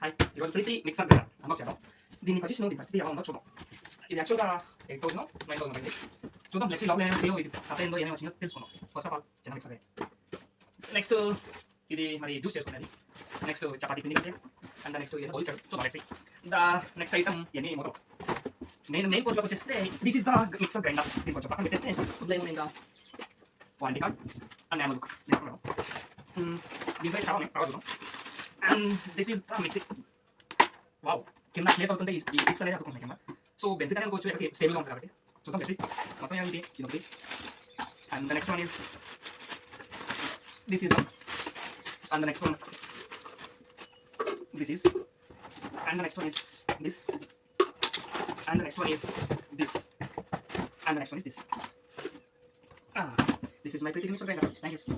Hi ఈరోజు ప్రీతి mixer grinder unbox చేద్దాం. దీన్ని పర్చేస్ దీని పరిస్థితి ఎలా ఉందో చూద్దాం. ఇది యాక్చువల్గా 8,000 9,000 అండి. చూద్దాం ఫ్లెక్సీ లోపల ఏమైనా సేవ్ ఇది కథ ఏందో ఏమేమి వచ్చిందో తెలుసుకుందాం. ఫస్ట్ ఆఫ్ ఆల్ చిన్న మిక్సర్ గ్రైండర్. నెక్స్ట్ ఇది మరి జ్యూస్ చేసుకునేది. నెక్స్ట్ చపాతీ పిండి కంటే అండ్ నెక్స్ట్ ఏదో పోల్చాడు చూద్దాం ఫ్లెక్సీ. నెక్స్ట్ ఐటమ్ ఇవన్నీ మొదలు మెయిన్ కోర్స్లోకి వచ్చేస్తే this is the mixer grinder. దీనికి కొంచెం పక్కన పెట్టేస్తే ఇందులో ఇంకా warranty card and YAML book దీంట్లో చాలా ఉన్నాయి తర్వాత చూద్దాం. And this is the mixie. Wow, కింద ప్లేస్ అవుతుంటే ఈ స్టిక్స్ అనేది అతుకుంటాయి కింద. సో బెనిఫిట్ అనేది కొంచెం ఎక్కడికి స్టేబుల్గా ఉంటుంది కాబట్టి చూద్దాం మిక్సీ మొత్తం ఏంటి ఇది ఒకటి. And the next one is this is one and the next one this is and the next one is this and the next one is this and the next one is this. This is my pretty mixer grinder. Thank you.